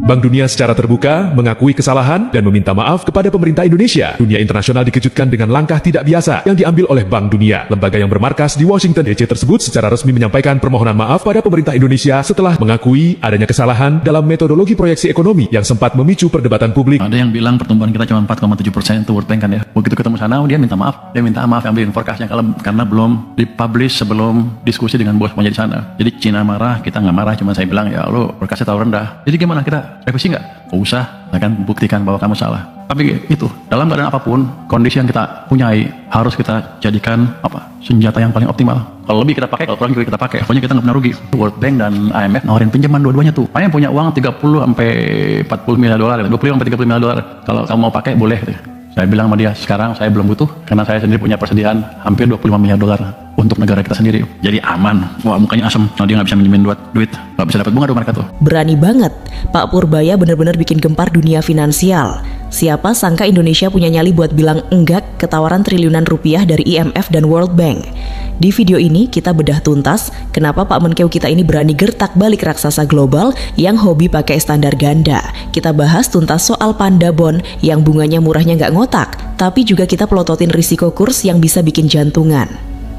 Bank Dunia secara terbuka mengakui kesalahan dan meminta maaf kepada pemerintah Indonesia. Dunia internasional dikejutkan dengan langkah tidak biasa yang diambil oleh Bank Dunia. Lembaga yang bermarkas di Washington DC tersebut secara resmi menyampaikan permohonan maaf pada pemerintah Indonesia setelah mengakui adanya kesalahan dalam metodologi proyeksi ekonomi yang sempat memicu perdebatan publik. Ada yang bilang pertumbuhan kita cuma 4,7% itu World Bank kan ya. Begitu ketemu sana dia minta maaf. Dia minta maaf ambilin forecastnya karena belum dipublish sebelum diskusi dengan bosnya di sana. Jadi Cina marah, kita nggak marah, cuma saya bilang ya lo forecastnya terlalu rendah. Jadi gimana, kita revisi nggak? Nggak usah, akan buktikan bahwa kamu salah. Tapi itu, dalam keadaan apapun, kondisi yang kita punyai harus kita jadikan senjata yang paling optimal. Kalau lebih kita pakai, kalau kurang juga kita pakai. Pokoknya kita nggak pernah rugi. World Bank dan IMF nawarin pinjaman dua-duanya tuh. Yang punya uang 30-40 miliar dolar, 20-30 miliar dolar. Kalau kamu mau pakai boleh. Saya bilang sama dia, sekarang saya belum butuh karena saya sendiri punya persediaan hampir 25 miliar dolar untuk negara kita sendiri. Jadi aman. Wah, mukanya asem. Kalau dia nggak bisa minjemin duit, nggak bisa dapat bunga tuh mereka tuh. Berani banget. Pak Purbaya benar-benar bikin gempar dunia finansial. Siapa sangka Indonesia punya nyali buat bilang enggak ke tawaran triliunan rupiah dari IMF dan World Bank. Di video ini kita bedah tuntas kenapa Pak Menkeu kita ini berani gertak balik raksasa global yang hobi pakai standar ganda. Kita bahas tuntas soal panda bond yang bunganya murahnya nggak ngotak, tapi juga kita pelototin risiko kurs yang bisa bikin jantungan.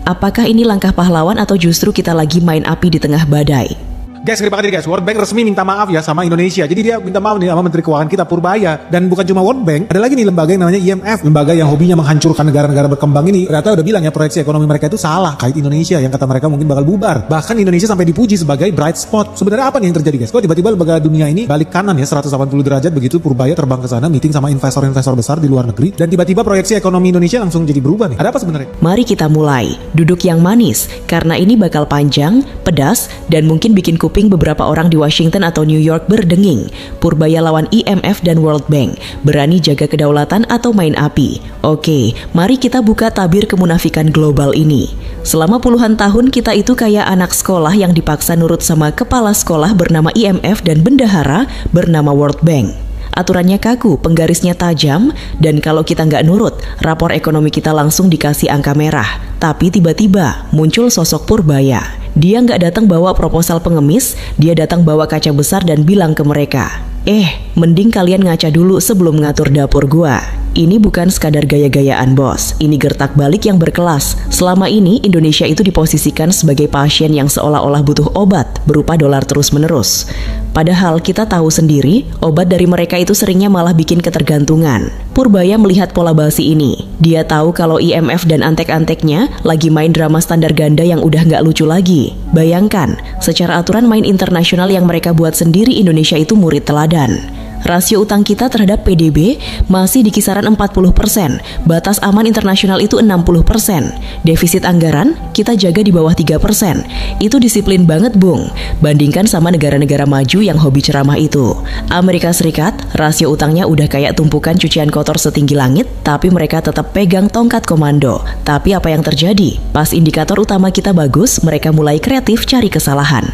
Apakah ini langkah pahlawan atau justru kita lagi main api di tengah badai? Guys, ngeri banget nih guys, World Bank resmi minta maaf ya sama Indonesia. Jadi dia minta maaf nih sama Menteri Keuangan kita Purbaya. Dan bukan cuma World Bank, ada lagi nih lembaga yang namanya IMF, lembaga yang hobinya menghancurkan negara-negara berkembang ini. Ternyata udah bilang ya proyeksi ekonomi mereka itu salah kait Indonesia, yang kata mereka mungkin bakal bubar. Bahkan Indonesia sampai dipuji sebagai bright spot. Sebenarnya apa nih yang terjadi guys? Kok tiba-tiba lembaga dunia ini balik kanan ya 180 derajat begitu Purbaya terbang ke sana meeting sama investor-investor besar di luar negeri, dan tiba-tiba proyeksi ekonomi Indonesia langsung jadi berubah nih. Ada apa sebenarnya? Mari kita mulai. Duduk yang manis karena ini bakal panjang, pedas, dan mungkin bikin kuping beberapa orang di Washington atau New York berdenging. Purbaya lawan IMF dan World Bank, berani jaga kedaulatan atau main api? Oke, mari kita buka tabir kemunafikan global ini. Selama puluhan tahun kita itu kayak anak sekolah yang dipaksa nurut sama kepala sekolah bernama IMF dan bendahara bernama World Bank. Aturannya kaku, penggarisnya tajam, dan kalau kita nggak nurut, rapor ekonomi kita langsung dikasih angka merah. Tapi tiba-tiba muncul sosok Purbaya. Dia nggak datang bawa proposal pengemis, dia datang bawa kaca besar dan bilang ke mereka, mending kalian ngaca dulu sebelum ngatur dapur gua. Ini bukan sekadar gaya-gayaan bos, ini gertak balik yang berkelas. Selama ini Indonesia itu diposisikan sebagai pasien yang seolah-olah butuh obat berupa dolar terus-menerus. Padahal kita tahu sendiri, obat dari mereka itu seringnya malah bikin ketergantungan. Purbaya melihat pola basi ini. Dia tahu kalau IMF dan antek-anteknya lagi main drama standar ganda yang udah nggak lucu lagi. Bayangkan, secara aturan main internasional yang mereka buat sendiri, Indonesia itu murid teladan. Rasio utang kita terhadap PDB masih di kisaran 40%, batas aman internasional itu 60%, defisit anggaran kita jaga di bawah 3%. Itu disiplin banget bung, bandingkan sama negara-negara maju yang hobi ceramah itu. Amerika Serikat, rasio utangnya udah kayak tumpukan cucian kotor setinggi langit, tapi mereka tetap pegang tongkat komando. Tapi apa yang terjadi? Pas indikator utama kita bagus, mereka mulai kreatif cari kesalahan.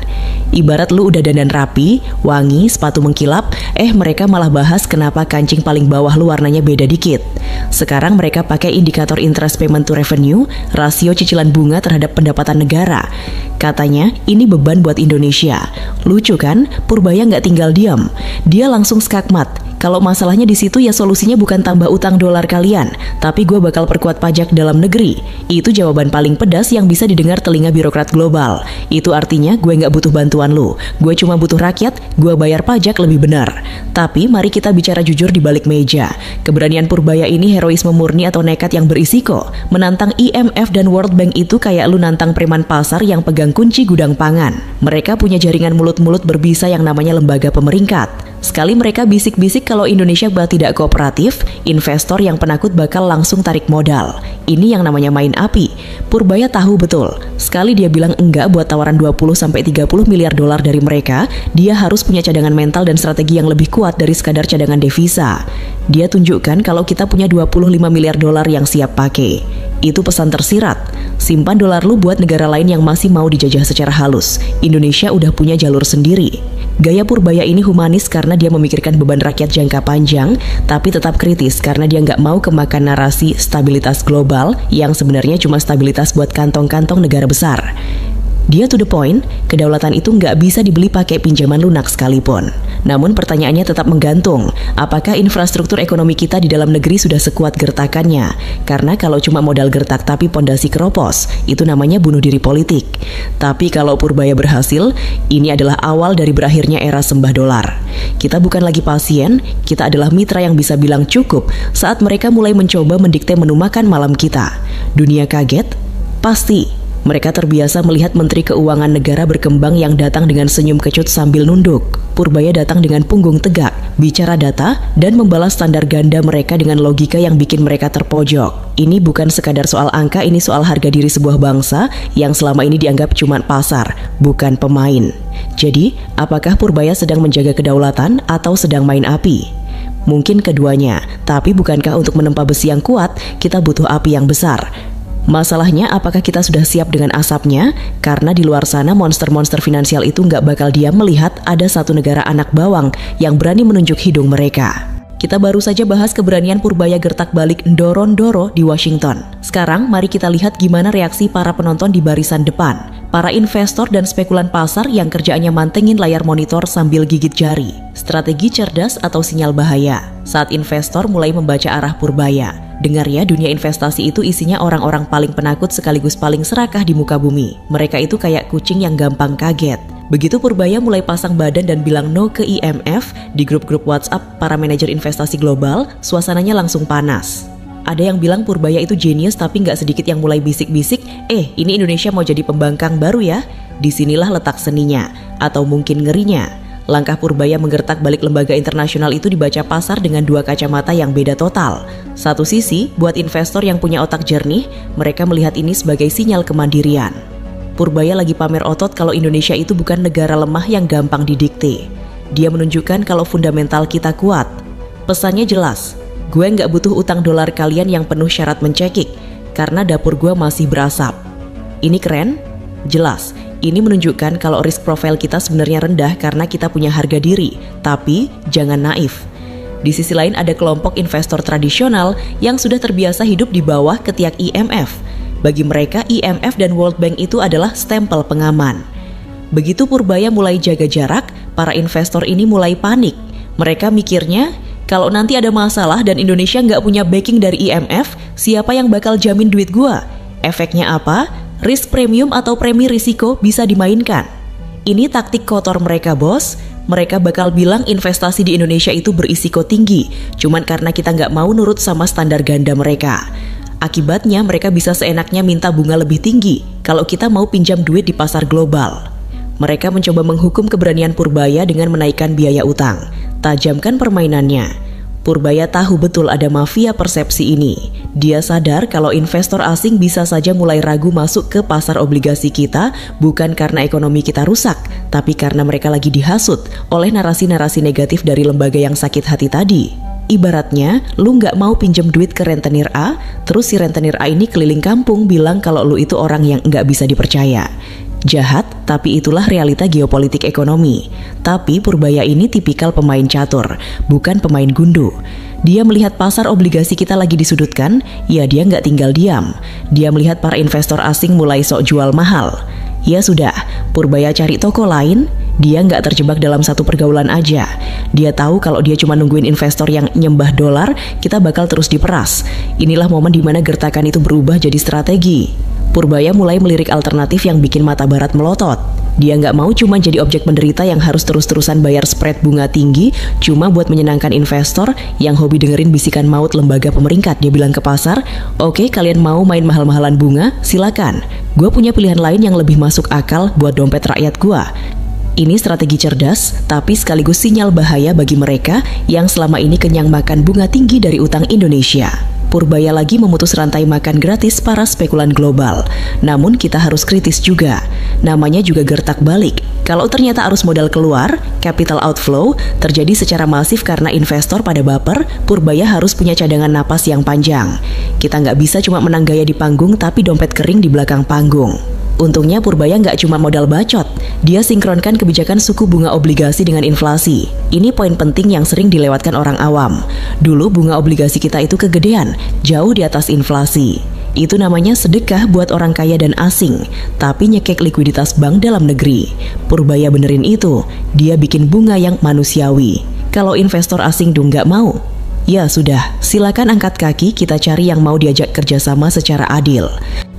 Ibarat lu udah dandan rapi, wangi, sepatu mengkilap, mereka malah bahas kenapa kancing paling bawah lu warnanya beda dikit. Sekarang mereka pakai indikator interest payment to revenue, rasio cicilan bunga terhadap pendapatan negara. Katanya ini beban buat Indonesia. Lucu kan? Purbaya nggak tinggal diam. Dia langsung skakmat. Kalau masalahnya di situ ya solusinya bukan tambah utang dolar kalian, tapi gue bakal perkuat pajak dalam negeri. Itu jawaban paling pedas yang bisa didengar telinga birokrat global. Itu artinya gue nggak butuh bantuan lu. Gue cuma butuh rakyat, gue bayar pajak lebih benar. Tapi mari kita bicara jujur di balik meja. Keberanian Purbaya ini heroisme murni atau nekat yang berisiko. Menantang IMF dan World Bank itu kayak lu nantang preman pasar yang pegang kunci gudang pangan. Mereka punya jaringan mulut-mulut berbisa yang namanya lembaga pemeringkat. Sekali mereka bisik-bisik kalau Indonesia tidak kooperatif, investor yang penakut bakal langsung tarik modal. Ini yang namanya main api. Purbaya tahu betul. Sekali dia bilang enggak buat tawaran 20-30 miliar dolar dari mereka, dia harus punya cadangan mental dan strategi yang lebih kuat dari sekadar cadangan devisa. Dia tunjukkan kalau kita punya 25 miliar dolar yang siap pakai. Itu pesan tersirat. Simpan dolar lu buat negara lain yang masih mau dijajah secara halus. Indonesia udah punya jalur sendiri. Gaya Purbaya ini humanis karena dia memikirkan beban rakyat jangka panjang, tapi tetap kritis karena dia nggak mau kemakan narasi stabilitas global yang sebenarnya cuma stabilitas buat kantong-kantong negara besar. Dia to the point, kedaulatan itu nggak bisa dibeli pakai pinjaman lunak sekalipun. Namun pertanyaannya tetap menggantung, apakah infrastruktur ekonomi kita di dalam negeri sudah sekuat gertakannya? Karena kalau cuma modal gertak tapi pondasi keropos, itu namanya bunuh diri politik. Tapi kalau Purbaya berhasil, ini adalah awal dari berakhirnya era sembah dolar. Kita bukan lagi pasien, kita adalah mitra yang bisa bilang cukup saat mereka mulai mencoba mendikte menu makan malam kita. Dunia kaget? Pasti. Mereka terbiasa melihat Menteri Keuangan Negara berkembang yang datang dengan senyum kecut sambil nunduk. Purbaya datang dengan punggung tegak, bicara data, dan membalas standar ganda mereka dengan logika yang bikin mereka terpojok. Ini bukan sekadar soal angka, ini soal harga diri sebuah bangsa yang selama ini dianggap cuma pasar, bukan pemain. Jadi, apakah Purbaya sedang menjaga kedaulatan atau sedang main api? Mungkin keduanya, tapi bukankah untuk menempa besi yang kuat, kita butuh api yang besar? Masalahnya, apakah kita sudah siap dengan asapnya? Karena di luar sana monster-monster finansial itu nggak bakal diam melihat ada satu negara anak bawang yang berani menunjuk hidung mereka. Kita baru saja bahas keberanian Purbaya gertak balik Ndoro-Ndoro di Washington. Sekarang mari kita lihat gimana reaksi para penonton di barisan depan. Para investor dan spekulan pasar yang kerjaannya mantengin layar monitor sambil gigit jari. Strategi cerdas atau sinyal bahaya. Saat investor mulai membaca arah Purbaya. Dengar ya, dunia investasi itu isinya orang-orang paling penakut sekaligus paling serakah di muka bumi. Mereka itu kayak kucing yang gampang kaget. Begitu Purbaya mulai pasang badan dan bilang no ke IMF di grup-grup WhatsApp para manajer investasi global, suasananya langsung panas. Ada yang bilang Purbaya itu jenius, tapi nggak sedikit yang mulai bisik-bisik, ini Indonesia mau jadi pembangkang baru ya? Disinilah letak seninya, atau mungkin ngerinya. Langkah Purbaya menggertak balik lembaga internasional itu dibaca pasar dengan dua kacamata yang beda total. Satu sisi, buat investor yang punya otak jernih, mereka melihat ini sebagai sinyal kemandirian. Purbaya lagi pamer otot kalau Indonesia itu bukan negara lemah yang gampang didikte. Dia menunjukkan kalau fundamental kita kuat. Pesannya jelas, gue nggak butuh utang dolar kalian yang penuh syarat mencekik, karena dapur gue masih berasap. Ini keren? Jelas. Ini menunjukkan kalau risk profile kita sebenarnya rendah karena kita punya harga diri, tapi jangan naif. Di sisi lain ada kelompok investor tradisional yang sudah terbiasa hidup di bawah ketiak IMF. Bagi mereka, IMF dan World Bank itu adalah stempel pengaman. Begitu Purbaya mulai jaga jarak, para investor ini mulai panik. Mereka mikirnya, kalau nanti ada masalah dan Indonesia nggak punya backing dari IMF, siapa yang bakal jamin duit gua? Efeknya apa? Risk premium atau premi risiko bisa dimainkan. Ini taktik kotor mereka, bos. Mereka bakal bilang investasi di Indonesia itu berisiko tinggi, cuman karena kita nggak mau nurut sama standar ganda mereka. Akibatnya mereka bisa seenaknya minta bunga lebih tinggi kalau kita mau pinjam duit di pasar global. Mereka mencoba menghukum keberanian Purbaya dengan menaikkan biaya utang. Tajamkan permainannya. Purbaya tahu betul ada mafia persepsi ini. Dia sadar kalau investor asing bisa saja mulai ragu masuk ke pasar obligasi kita bukan karena ekonomi kita rusak, tapi karena mereka lagi dihasut oleh narasi-narasi negatif dari lembaga yang sakit hati tadi. Ibaratnya, lu nggak mau pinjem duit ke rentenir A, terus si rentenir A ini keliling kampung bilang kalau lu itu orang yang nggak bisa dipercaya. Jahat, tapi itulah realita geopolitik ekonomi. Tapi Purbaya ini tipikal pemain catur, bukan pemain gundu. Dia melihat pasar obligasi kita lagi disudutkan, ya dia nggak tinggal diam. Dia melihat para investor asing mulai sok jual mahal. Ya sudah, Purbaya cari toko lain. Dia nggak terjebak dalam satu pergaulan aja. Dia tahu kalau dia cuma nungguin investor yang nyembah dolar, kita bakal terus diperas. Inilah momen dimana gertakan itu berubah jadi strategi. Purbaya mulai melirik alternatif yang bikin mata barat melotot. Dia nggak mau cuma jadi objek penderita yang harus terus-terusan bayar spread bunga tinggi cuma buat menyenangkan investor yang hobi dengerin bisikan maut lembaga pemeringkat. Dia bilang ke pasar, oke, kalian mau main mahal-mahalan bunga? Silakan. Gue punya pilihan lain yang lebih masuk akal buat dompet rakyat gue. Ini strategi cerdas, tapi sekaligus sinyal bahaya bagi mereka yang selama ini kenyang makan bunga tinggi dari utang Indonesia. Purbaya lagi memutus rantai makan gratis para spekulan global. Namun kita harus kritis juga. Namanya juga gertak balik. Kalau ternyata arus modal keluar, capital outflow, terjadi secara masif karena investor pada baper, Purbaya harus punya cadangan napas yang panjang. Kita nggak bisa cuma menang gaya di panggung tapi dompet kering di belakang panggung. Untungnya Purbaya nggak cuma modal bacot, dia sinkronkan kebijakan suku bunga obligasi dengan inflasi. Ini poin penting yang sering dilewatkan orang awam. Dulu bunga obligasi kita itu kegedean, jauh di atas inflasi. Itu namanya sedekah buat orang kaya dan asing, tapi nyekek likuiditas bank dalam negeri. Purbaya benerin itu, dia bikin bunga yang manusiawi. Kalau investor asing dong nggak mau, ya sudah, silakan angkat kaki, kita cari yang mau diajak kerjasama secara adil.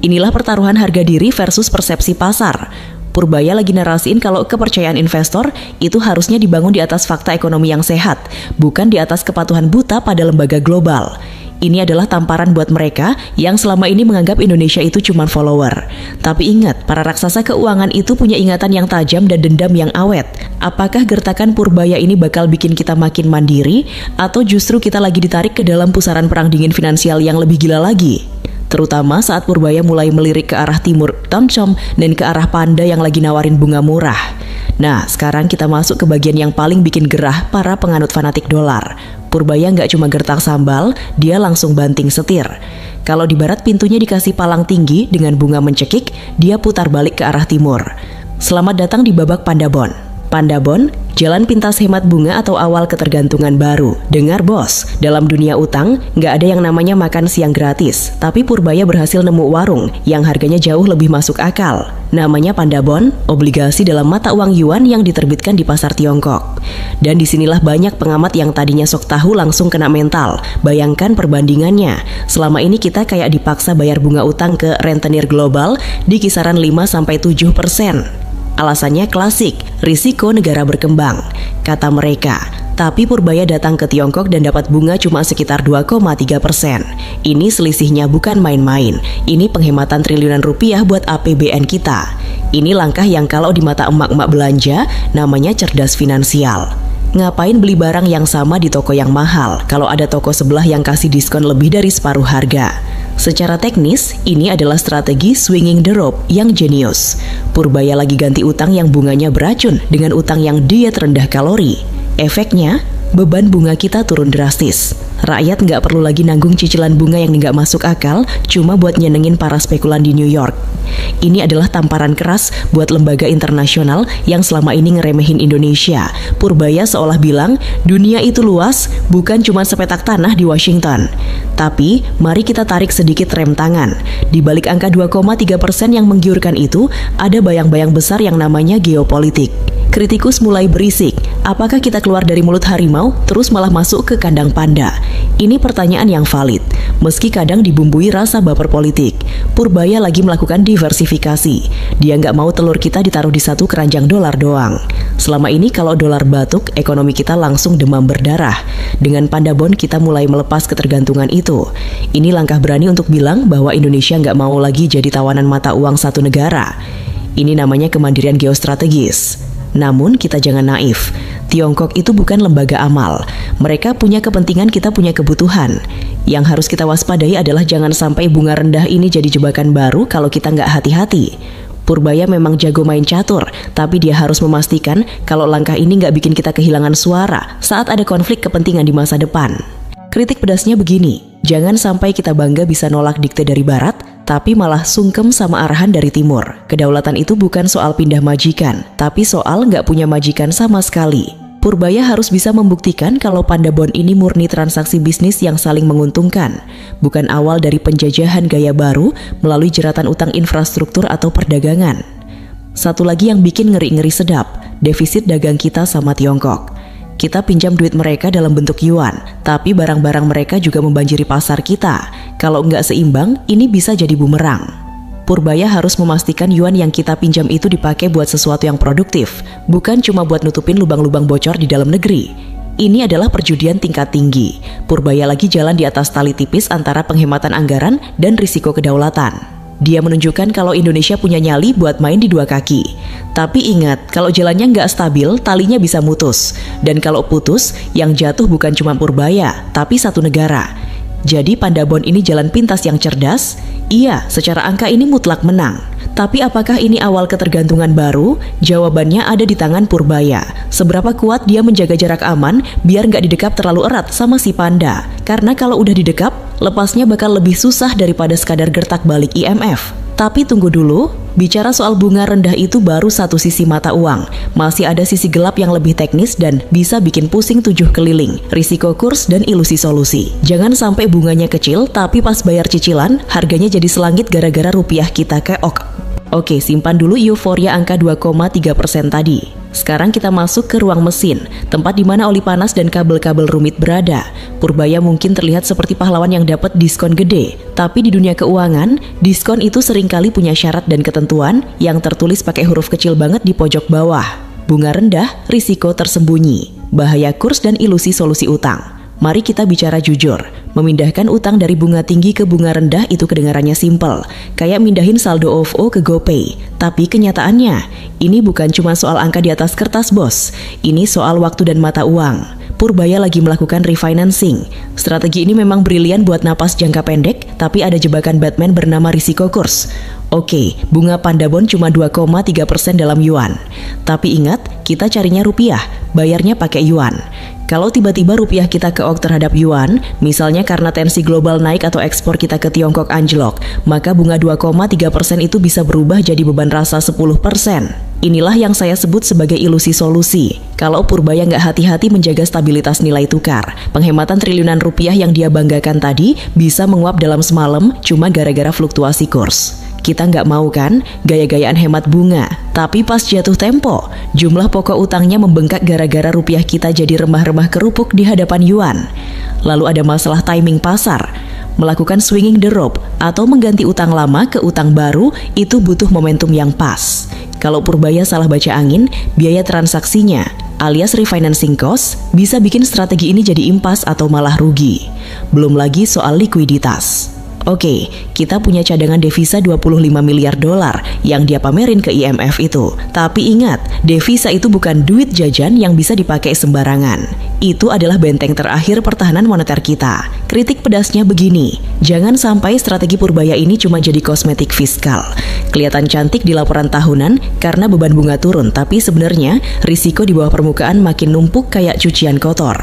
Inilah pertaruhan harga diri versus persepsi pasar. Purbaya lagi narasiin kalau kepercayaan investor itu harusnya dibangun di atas fakta ekonomi yang sehat, bukan di atas kepatuhan buta pada lembaga global. Ini adalah tamparan buat mereka yang selama ini menganggap Indonesia itu cuma follower. Tapi ingat, para raksasa keuangan itu punya ingatan yang tajam dan dendam yang awet. Apakah gertakan Purbaya ini bakal bikin kita makin mandiri, atau justru kita lagi ditarik ke dalam pusaran perang dingin finansial yang lebih gila lagi? Terutama saat Purbaya mulai melirik ke arah timur Tomcom dan ke arah Panda yang lagi nawarin bunga murah. Nah, sekarang kita masuk ke bagian yang paling bikin gerah para penganut fanatik dolar. Purbaya nggak cuma gertak sambal, dia langsung banting setir. Kalau di barat pintunya dikasih palang tinggi dengan bunga mencekik, dia putar balik ke arah timur. Selamat datang di babak Pandabon. Pandabon, jalan pintas hemat bunga atau awal ketergantungan baru. Dengar bos, dalam dunia utang nggak ada yang namanya makan siang gratis. Tapi Purbaya berhasil nemu warung yang harganya jauh lebih masuk akal. Namanya Pandabon, obligasi dalam mata uang yuan yang diterbitkan di pasar Tiongkok. Dan disinilah banyak pengamat yang tadinya sok tahu langsung kena mental. Bayangkan perbandingannya, selama ini kita kayak dipaksa bayar bunga utang ke rentenir global di kisaran 5-7%. Alasannya klasik, risiko negara berkembang, kata mereka. Tapi Purbaya datang ke Tiongkok dan dapat bunga cuma sekitar 2,3%. Ini selisihnya bukan main-main. Ini penghematan triliunan rupiah buat APBN kita. Ini langkah yang kalau di mata emak-emak belanja, namanya cerdas finansial. Ngapain beli barang yang sama di toko yang mahal kalau ada toko sebelah yang kasih diskon lebih dari separuh harga? Secara teknis, ini adalah strategi swinging the rope yang jenius. Purbaya lagi ganti utang yang bunganya beracun dengan utang yang diet rendah kalori. Efeknya, beban bunga kita turun drastis. Rakyat nggak perlu lagi nanggung cicilan bunga yang nggak masuk akal cuma buat nyenengin para spekulan di New York. Ini adalah tamparan keras buat lembaga internasional yang selama ini ngeremehin Indonesia. Purbaya seolah bilang, dunia itu luas, bukan cuma sepetak tanah di Washington. Tapi, mari kita tarik sedikit rem tangan. Di balik angka 2,3% yang menggiurkan itu, ada bayang-bayang besar yang namanya geopolitik. Kritikus mulai berisik, apakah kita keluar dari mulut harimau terus malah masuk ke kandang panda? Ini pertanyaan yang valid, meski kadang dibumbui rasa baper politik. Purbaya lagi melakukan diversifikasi. Dia nggak mau telur kita ditaruh di satu keranjang dolar doang. Selama ini kalau dolar batuk, ekonomi kita langsung demam berdarah. Dengan Pandabon kita mulai melepas ketergantungan itu. Ini langkah berani untuk bilang bahwa Indonesia nggak mau lagi jadi tawanan mata uang satu negara. Ini namanya kemandirian geostrategis. Namun kita jangan naif. Tiongkok itu bukan lembaga amal. Mereka punya kepentingan, kita punya kebutuhan. Yang harus kita waspadai adalah jangan sampai bunga rendah ini jadi jebakan baru kalau kita nggak hati-hati. Purbaya memang jago main catur, tapi dia harus memastikan kalau langkah ini nggak bikin kita kehilangan suara saat ada konflik kepentingan di masa depan. Kritik pedasnya begini, jangan sampai kita bangga bisa nolak dikte dari barat, tapi malah sungkem sama arahan dari timur. Kedaulatan itu bukan soal pindah majikan, tapi soal nggak punya majikan sama sekali. Purbaya harus bisa membuktikan kalau Pandabon ini murni transaksi bisnis yang saling menguntungkan, bukan awal dari penjajahan gaya baru melalui jeratan utang infrastruktur atau perdagangan. Satu lagi yang bikin ngeri-ngeri sedap, defisit dagang kita sama Tiongkok. Kita pinjam duit mereka dalam bentuk yuan, tapi barang-barang mereka juga membanjiri pasar kita. Kalau nggak seimbang, ini bisa jadi bumerang. Purbaya harus memastikan yuan yang kita pinjam itu dipakai buat sesuatu yang produktif, bukan cuma buat nutupin lubang-lubang bocor di dalam negeri. Ini adalah perjudian tingkat tinggi. Purbaya lagi jalan di atas tali tipis antara penghematan anggaran dan risiko kedaulatan. Dia menunjukkan kalau Indonesia punya nyali buat main di dua kaki. Tapi ingat, kalau jalannya nggak stabil, talinya bisa mutus. Dan kalau putus, yang jatuh bukan cuma Purbaya, tapi satu negara. Jadi Pandabon ini jalan pintas yang cerdas? Iya, secara angka ini mutlak menang. Tapi apakah ini awal ketergantungan baru? Jawabannya ada di tangan Purbaya. Seberapa kuat dia menjaga jarak aman biar nggak didekap terlalu erat sama si Panda. Karena kalau udah didekap, lepasnya bakal lebih susah daripada sekadar gertak balik IMF. Tapi tunggu dulu, bicara soal bunga rendah itu baru satu sisi mata uang. Masih ada sisi gelap yang lebih teknis dan bisa bikin pusing 7 keliling, risiko kurs dan ilusi solusi. Jangan sampai bunganya kecil, tapi pas bayar cicilan, harganya jadi selangit gara-gara rupiah kita keok. Oke, simpan dulu euforia angka 2,3% tadi. Sekarang kita masuk ke ruang mesin, tempat di mana oli panas dan kabel-kabel rumit berada. Purbaya mungkin terlihat seperti pahlawan yang dapat diskon gede, tapi di dunia keuangan, diskon itu seringkali punya syarat dan ketentuan yang tertulis pakai huruf kecil banget di pojok bawah. Bunga rendah, risiko tersembunyi, bahaya kurs dan ilusi solusi utang. Mari kita bicara jujur. Memindahkan utang dari bunga tinggi ke bunga rendah itu kedengarannya simpel, kayak mindahin saldo OVO ke GoPay. Tapi kenyataannya, ini bukan cuma soal angka di atas kertas, bos. Ini soal waktu dan mata uang. Purbaya lagi melakukan refinancing. Strategi ini memang brilian buat napas jangka pendek, tapi ada jebakan Batman bernama risiko kurs. Oke, bunga Pandabon cuma 2,3% dalam yuan. Tapi ingat, kita carinya rupiah, bayarnya pakai yuan. Kalau tiba-tiba rupiah kita keok terhadap yuan, misalnya karena tensi global naik atau ekspor kita ke Tiongkok anjlok, maka bunga 2,3% itu bisa berubah jadi beban rasa 10%. Inilah yang saya sebut sebagai ilusi solusi. Kalau Purbaya nggak hati-hati menjaga stabilitas nilai tukar, penghematan triliunan rupiah yang dia banggakan tadi bisa menguap dalam semalam cuma gara-gara fluktuasi kurs. Kita nggak mau kan gaya-gayaan hemat bunga, tapi pas jatuh tempo, jumlah pokok utangnya membengkak gara-gara rupiah kita jadi remah-remah kerupuk di hadapan yuan. Lalu ada masalah timing pasar. Melakukan swinging the rope atau mengganti utang lama ke utang baru itu butuh momentum yang pas. Kalau Purbaya salah baca angin, biaya transaksinya alias refinancing cost bisa bikin strategi ini jadi impas atau malah rugi. Belum lagi soal likuiditas. Oke, kita punya cadangan devisa 25 miliar dolar yang dia pamerin ke IMF itu. Tapi ingat, devisa itu bukan duit jajan yang bisa dipakai sembarangan. Itu adalah benteng terakhir pertahanan moneter kita. Kritik pedasnya begini, jangan sampai strategi Purbaya ini cuma jadi kosmetik fiskal. Kelihatan cantik di laporan tahunan karena beban bunga turun, tapi sebenarnya risiko di bawah permukaan makin numpuk kayak cucian kotor.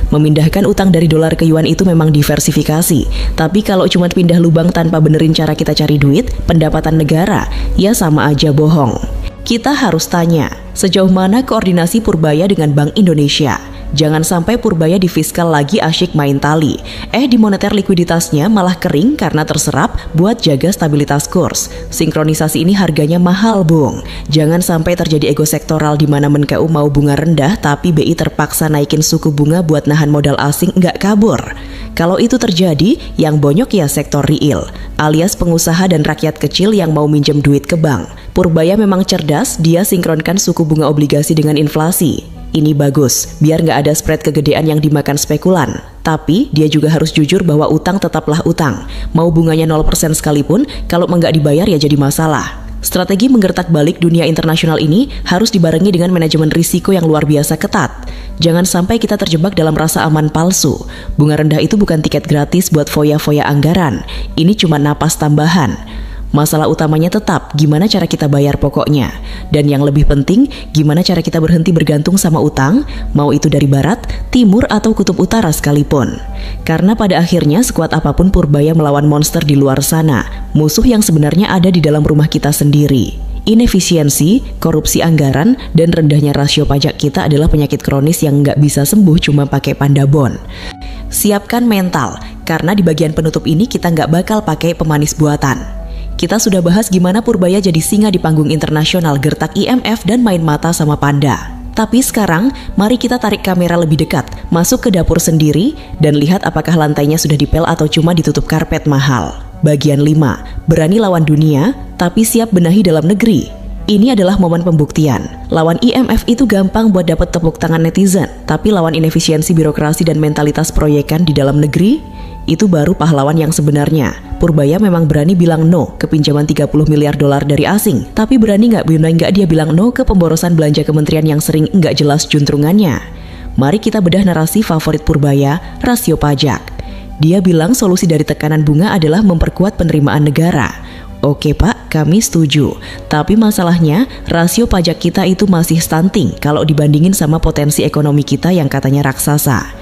Memindahkan utang dari dolar ke yuan itu memang diversifikasi, tapi kalau cuma pindah lubang tanpa benerin cara kita cari duit, pendapatan negara, ya sama aja bohong. Kita harus tanya, sejauh mana koordinasi Purbaya dengan Bank Indonesia? Jangan sampai Purbaya di fiskal lagi asyik main tali. Di moneter likuiditasnya malah kering karena terserap buat jaga stabilitas kurs. Sinkronisasi ini harganya mahal, Bung. Jangan sampai terjadi ego sektoral di mana Menkeu mau bunga rendah tapi BI terpaksa naikin suku bunga buat nahan modal asing nggak kabur. Kalau itu terjadi, yang bonyok ya sektor real, alias pengusaha dan rakyat kecil yang mau minjem duit ke bank. Purbaya memang cerdas, dia sinkronkan suku bunga obligasi dengan inflasi. Ini bagus, biar nggak ada spread kegedean yang dimakan spekulan. Tapi dia juga harus jujur bahwa utang tetaplah utang. Mau bunganya 0% sekalipun, kalau nggak dibayar ya jadi masalah. Strategi menggertak balik dunia internasional ini harus dibarengi dengan manajemen risiko yang luar biasa ketat. Jangan sampai kita terjebak dalam rasa aman palsu. Bunga rendah itu bukan tiket gratis buat foya-foya anggaran. Ini cuma napas tambahan. Masalah utamanya tetap gimana cara kita bayar pokoknya. Dan yang lebih penting, gimana cara kita berhenti bergantung sama utang, mau itu dari barat, timur, atau kutub utara sekalipun. Karena pada akhirnya sekuat apapun Purbaya melawan monster di luar sana, musuh yang sebenarnya ada di dalam rumah kita sendiri. Inefisiensi, korupsi anggaran, dan rendahnya rasio pajak kita adalah penyakit kronis yang nggak bisa sembuh cuma pakai Pandabon. Siapkan mental, karena di bagian penutup ini kita nggak bakal pakai pemanis buatan. Kita sudah bahas gimana Purbaya jadi singa di panggung internasional gertak IMF dan main mata sama panda. Tapi sekarang, mari kita tarik kamera lebih dekat, masuk ke dapur sendiri, dan lihat apakah lantainya sudah dipel atau cuma ditutup karpet mahal. Bagian 5, berani lawan dunia, tapi siap benahi dalam negeri. Ini adalah momen pembuktian. Lawan IMF itu gampang buat dapat tepuk tangan netizen, tapi lawan inefisiensi birokrasi dan mentalitas proyekan di dalam negeri, itu baru pahlawan yang sebenarnya. Purbaya memang berani bilang no ke pinjaman 30 miliar dolar dari asing, tapi berani nggak dia bilang no ke pemborosan belanja kementerian yang sering nggak jelas juntrungannya. Mari kita bedah narasi favorit Purbaya, rasio pajak. Dia bilang solusi dari tekanan bunga adalah memperkuat penerimaan negara. Oke Pak, kami setuju. Tapi masalahnya, rasio pajak kita itu masih stunting kalau dibandingin sama potensi ekonomi kita yang katanya raksasa.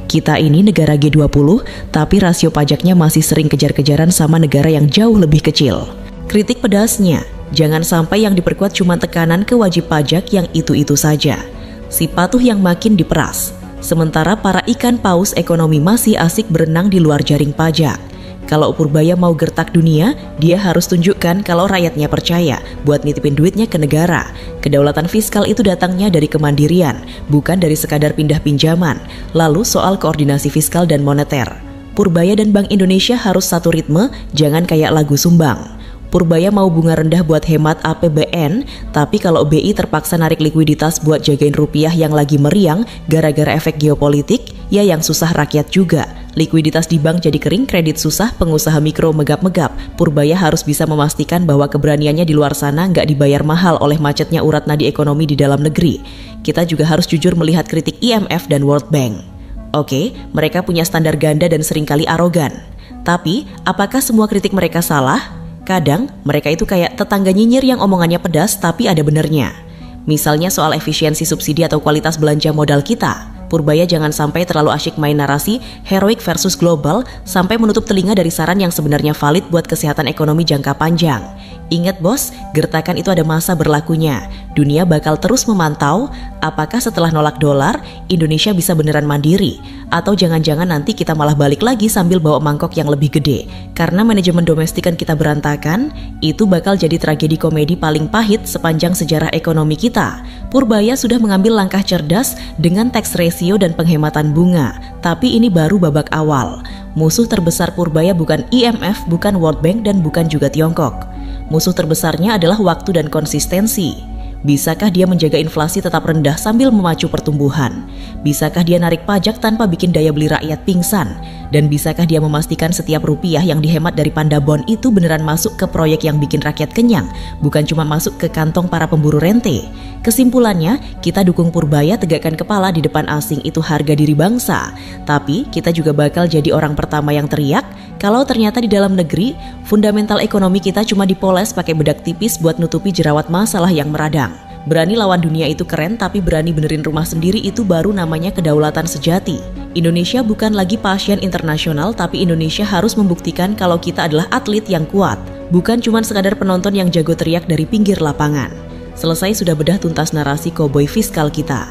Kita ini negara G20, tapi rasio pajaknya masih sering kejar-kejaran sama negara yang jauh lebih kecil. Kritik pedasnya, Jangan sampai yang diperkuat cuma tekanan ke wajib pajak yang itu-itu saja. Si patuh yang makin diperas. Sementara para ikan paus ekonomi masih asik berenang di luar jaring pajak. Kalau Purbaya mau gertak dunia, dia harus tunjukkan kalau rakyatnya percaya buat nitipin duitnya ke negara. Kedaulatan fiskal itu datangnya dari kemandirian, bukan dari sekadar pindah pinjaman. Lalu soal koordinasi fiskal dan moneter. Purbaya dan Bank Indonesia harus satu ritme, jangan kayak lagu Sumbang. Purbaya mau bunga rendah buat hemat APBN, tapi kalau BI terpaksa narik likuiditas buat jagain rupiah yang lagi meriang gara-gara efek geopolitik, ya yang susah rakyat juga. Likuiditas di bank jadi kering, kredit susah, pengusaha mikro megap-megap. Purbaya harus bisa memastikan bahwa keberaniannya di luar sana nggak dibayar mahal oleh macetnya urat nadi ekonomi di dalam negeri. Kita juga harus jujur melihat kritik IMF dan World Bank. Oke, mereka punya standar ganda dan seringkali arogan. Tapi, apakah semua kritik mereka salah? Kadang, mereka itu kayak tetangga nyinyir yang omongannya pedas tapi ada benernya. Misalnya soal efisiensi subsidi atau kualitas belanja modal kita. Purbaya jangan sampai terlalu asyik main narasi heroik versus global sampai menutup telinga dari saran yang sebenarnya valid buat kesehatan ekonomi jangka panjang. Ingat bos, gertakan itu ada masa berlakunya. Dunia bakal terus memantau apakah setelah nolak dolar, Indonesia bisa beneran mandiri. Atau jangan-jangan nanti kita malah balik lagi sambil bawa mangkok yang lebih gede. Karena manajemen domestikan kita berantakan, itu bakal jadi tragedi komedi paling pahit sepanjang sejarah ekonomi kita. Purbaya sudah mengambil langkah cerdas dengan tax ratio dan penghematan bunga. Tapi ini baru babak awal. Musuh terbesar Purbaya bukan IMF, bukan World Bank, dan bukan juga Tiongkok. Musuh terbesarnya adalah waktu dan konsistensi. Bisakah dia menjaga inflasi tetap rendah sambil memacu pertumbuhan? Bisakah dia narik pajak tanpa bikin daya beli rakyat pingsan? Dan bisakah dia memastikan setiap rupiah yang dihemat dari Panda Bond itu beneran masuk ke proyek yang bikin rakyat kenyang, bukan cuma masuk ke kantong para pemburu rente? Kesimpulannya, kita dukung Purbaya tegakkan kepala di depan asing itu harga diri bangsa. Tapi kita juga bakal jadi orang pertama yang teriak kalau ternyata di dalam negeri, fundamental ekonomi kita cuma dipoles pakai bedak tipis buat nutupi jerawat masalah yang meradang. Berani lawan dunia itu keren, tapi berani benerin rumah sendiri itu baru namanya kedaulatan sejati. Indonesia bukan lagi pasien internasional, tapi Indonesia harus membuktikan kalau kita adalah atlet yang kuat. Bukan cuma sekadar penonton yang jago teriak dari pinggir lapangan. Selesai sudah bedah tuntas narasi koboi fiskal kita.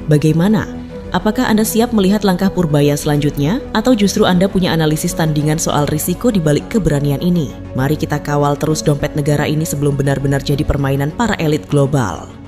Bagaimana? Apakah Anda siap melihat langkah Purbaya selanjutnya? Atau justru Anda punya analisis tandingan soal risiko di balik keberanian ini? Mari kita kawal terus dompet negara ini sebelum benar-benar jadi permainan para elit global.